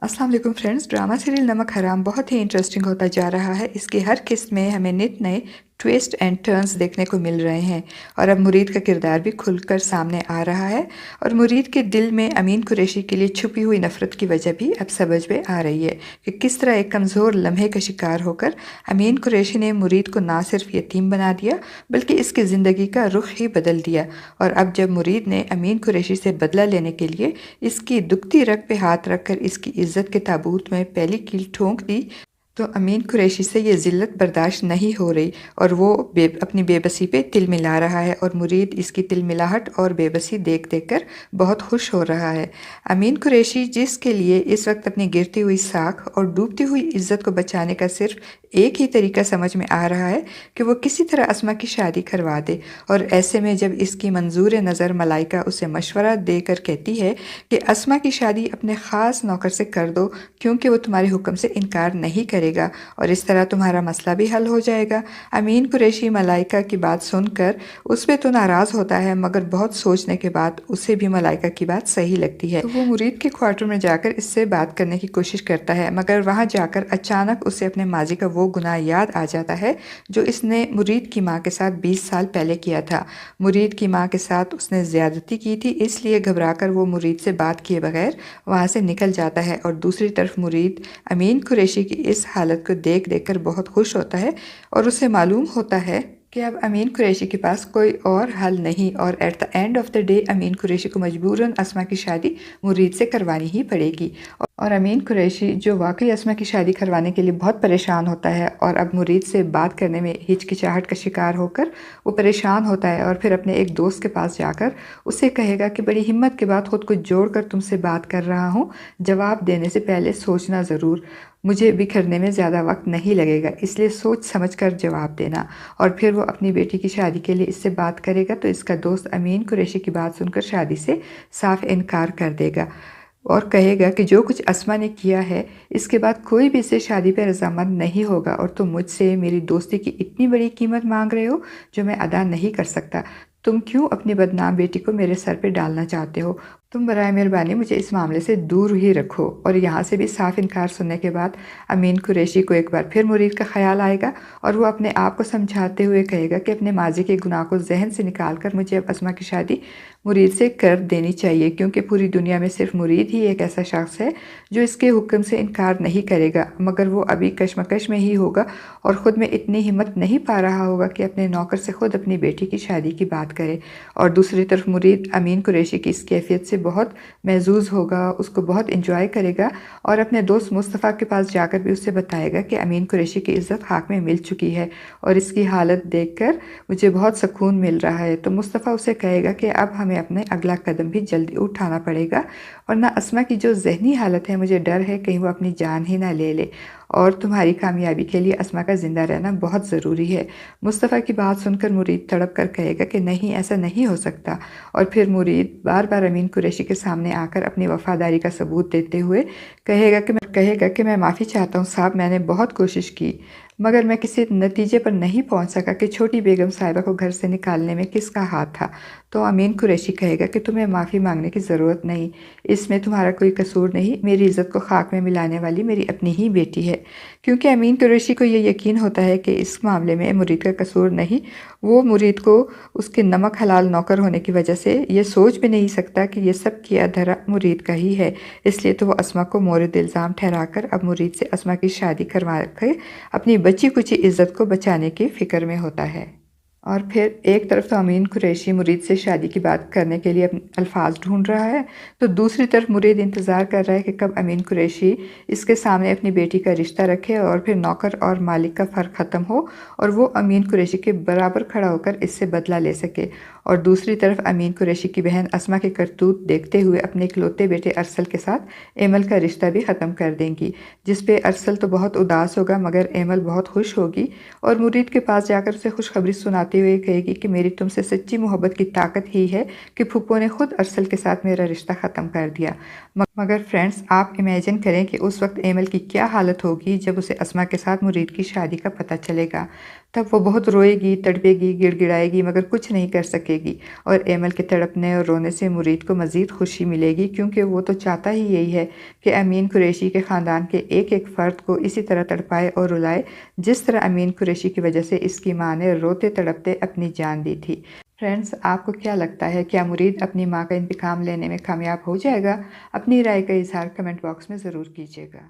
अस्सलाम वालेकुम friends. Drama serial नमक हराम बहुत ही इंटरेस्टिंग होता जा रहा है। इसकी हर किस्त में हमें नित नए ट्विस्ट एंड टर्न्स देखने को मिल रहे हैं और अब मुरीद का किरदार भी खुलकर सामने आ रहा है और मुरीद के दिल में अमीन कुरैशी के लिए छुपी हुई नफ़रत की वजह भी अब समझ में आ रही है कि किस तरह एक कमज़ोर लम्हे का शिकार होकर अमीन कुरैशी ने मुरीद को ना सिर्फ यतीम बना दिया बल्कि इसकी ज़िंदगी का रुख ही बदल दिया। और अब जब मुरीद ने अमीन कुरैशी से बदला लेने के लिए इसकी दुखती रग पे हाथ रखकर इसकी इज्जत के ताबूत में पहली कील ठोंक दी तो अमीन कुरैशी से ये ज़िल्लत बर्दाश्त नहीं हो रही और वो अपनी बेबसी पे तिल मिला रहा है और मुरीद इसकी तिलमिलाहट और बेबसी देख देख कर बहुत खुश हो रहा है। अमीन कुरैशी जिसके लिए इस वक्त अपनी गिरती हुई साख और डूबती हुई इज्जत को बचाने का सिर्फ एक ही तरीका समझ में आ रहा है कि वो किसी तरह अस्मा की शादी करवा दे। और ऐसे में जब इसकी मंजूर नज़र मलाइका उसे मशवरा देकर कहती है कि अस्मा की शादी अपने ख़ास नौकर से कर दो क्योंकि वो तुम्हारे हुक्म से इनकार नहीं करेगा और इस तरह तुम्हारा मसला भी हल हो जाएगा। अमीन कुरैशी मलाइका की बात सुनकर उस पर तो नाराज़ होता है मगर बहुत सोचने के बाद उसे भी मलाइका की बात सही लगती है। तो वो मुरीद के क्वार्टर में जाकर इससे बात करने की कोशिश करता है मगर वहाँ जाकर अचानक उसे अपने माजी का वो गुनाह याद आ जाता है जो इसने मुरीद की माँ के साथ 20 साल पहले किया था। मुरीद की माँ के साथ उसने ज़्यादती की थी, इसलिए घबराकर वो मुरीद से बात किए बगैर वहाँ से निकल जाता है। और दूसरी तरफ मुरीद अमीन कुरैशी की इस हालत को देख देख कर बहुत खुश होता है और उसे मालूम होता है कि अब अमीन कुरैशी के पास कोई और हल नहीं और at the end of the day Amin Qureshi को मजबूरन अस्मा की शादी मुरीद से करवानी ही पड़ेगी। और अमीन कुरैशी जो वाकई अस्मा की शादी करवाने के लिए बहुत परेशान होता है और अब मुरीद से बात करने में हिचकिचाहट का शिकार होकर वो परेशान होता है और फिर अपने एक दोस्त के पास जाकर उसे कहेगा कि बड़ी हिम्मत के बाद ख़ुद को जोड़ कर तुमसे बात कर रहा हूँ, जवाब देने से पहले सोचना ज़रूर, मुझे बिखरने में ज़्यादा वक्त नहीं लगेगा, इसलिए सोच समझ कर जवाब देना। और फिर वो अपनी बेटी की शादी के लिए इससे बात करेगा तो इसका दोस्त अमीन कुरैशी की बात सुनकर शादी से साफ इनकार कर देगा और कहेगा कि जो कुछ अस्मा ने किया है इसके बाद कोई भी इससे शादी पर रजामंद नहीं होगा और तुम मुझसे मेरी दोस्ती की इतनी बड़ी कीमत मांग रहे हो जो मैं अदा नहीं कर सकता। तुम क्यों अपनी बदनाम बेटी को मेरे सर पे डालना चाहते हो? तुम बराए मेहरबानी मुझे इस मामले से दूर ही रखो। और यहाँ से भी साफ इनकार सुनने के बाद अमीन कुरैशी को एक बार फिर मुरीद का ख्याल आएगा और वो अपने आप को समझाते हुए कहेगा कि अपने माजी के गुनाह को जहन से निकाल कर मुझे अब अस्मा की शादी मुरीद से कर देनी चाहिए क्योंकि पूरी दुनिया में सिर्फ मुरीद ही एक ऐसा शख्स है जो इसके हुक्म से इनकार नहीं करेगा। मगर वो अभी कशमकश में ही होगा और ख़ुद में इतनी हिम्मत नहीं पा रहा होगा कि अपने नौकर से ख़ुद अपनी बेटी की शादी की बात करे। और दूसरी तरफ मुरीद अमीन कुरैशी की इस कैफियत से बहुत महजूज होगा, उसको बहुत इंजॉय करेगा और अपने दोस्त मुस्तफ़ा के पास जाकर भी उससे बताएगा कि अमीन कुरैशी की इज़्ज़त खाक में मिल चुकी है और इसकी हालत देखकर मुझे बहुत सुकून मिल रहा है। तो मुस्तफ़ा उसे कहेगा कि अब हमें अपने अगला कदम भी जल्दी उठाना पड़ेगा और ना अस्मा की जो जहनी हालत है मुझे डर है कहीं वो अपनी जान ही ना ले ले और तुम्हारी कामयाबी के लिए अस्मा का ज़िंदा रहना बहुत ज़रूरी है। मुस्तफ़ा की बात सुनकर मुरीद तड़प कर कहेगा कि नहीं, ऐसा नहीं हो सकता। और फिर मुरीद बार बार अमीन कुरैशी के सामने आकर अपनी वफ़ादारी का सबूत देते हुए कहेगा कि मैं माफ़ी चाहता हूँ साहब, मैंने बहुत कोशिश की मगर मैं किसी नतीजे पर नहीं पहुंच सका कि छोटी बेगम साहिबा को घर से निकालने में किसका हाथ था। तो अमीन कुरैशी कहेगा कि तुम्हें माफ़ी मांगने की ज़रूरत नहीं, इसमें तुम्हारा कोई कसूर नहीं, मेरी इज़्ज़त को खाक में मिलाने वाली मेरी अपनी ही बेटी है। क्योंकि अमीन कुरैशी को ये यकीन होता है कि इस मामले में मुरीद का कसूर नहीं, वो मुरीद को उसके नमक हलाल नौकर होने की वजह से ये सोच भी नहीं सकता कि ये सब किया धरा मुरीद का ही है। इसलिए तो वो अस्मा को मोरद इल्ज़ाम ठहराकर अब मुरीद से अस्मा की शादी करवा के अपनी बची कुची इज़्ज़त को बचाने की फ़िक्र में होता है। और फिर एक तरफ तो अमीन कुरैशी मुरीद से शादी की बात करने के लिए अल्फाज ढूंढ रहा है तो दूसरी तरफ मुरीद इंतज़ार कर रहा है कि कब अमीन कुरैशी इसके सामने अपनी बेटी का रिश्ता रखे और फिर नौकर और मालिक का फ़र्क ख़त्म हो और वो अमीन कुरैशी के बराबर खड़ा होकर इससे बदला ले सके। और दूसरी तरफ अमीन कुरैशी की बहन अस्मा के करतूत देखते हुए अपने इकलौते बेटे अरसल के साथ एमल का रिश्ता भी ख़त्म कर देंगी, जिस पे अरसल तो बहुत उदास होगा मगर एमल बहुत खुश होगी और मुरीद के पास जाकर उसे खुशखबरी सुनाते हुए कहेगी कि मेरी तुमसे सच्ची मोहब्बत की ताकत ही है कि फूफो ने खुद अरसल के साथ मेरा रिश्ता ख़त्म कर दिया। मगर फ्रेंड्स, आप इमेजिन करें कि उस वक्त एमल की क्या हालत होगी जब उसे अस्मा के साथ मुरीद की शादी का पता चलेगा। तब वो बहुत रोएगी, तड़पेगी, गिड़गिड़ाएगी मगर कुछ नहीं कर सकेगी और एमल के तड़पने और रोने से मुरीद को मज़ीद खुशी मिलेगी क्योंकि वो तो चाहता ही यही है कि अमीन कुरैशी के ख़ानदान के एक एक फ़र्द को इसी तरह तड़पाए और रुलाए जिस तरह अमीन कुरैशी की वजह से इसकी माँ ने रोते तड़पते अपनी जान दी थी। फ्रेंड्स, आपको क्या लगता है, क्या मुरीद अपनी माँ का इंतकाम लेने में कामयाब हो जाएगा? अपनी राय का इज़हार कमेंट बॉक्स में ज़रूर कीजिएगा।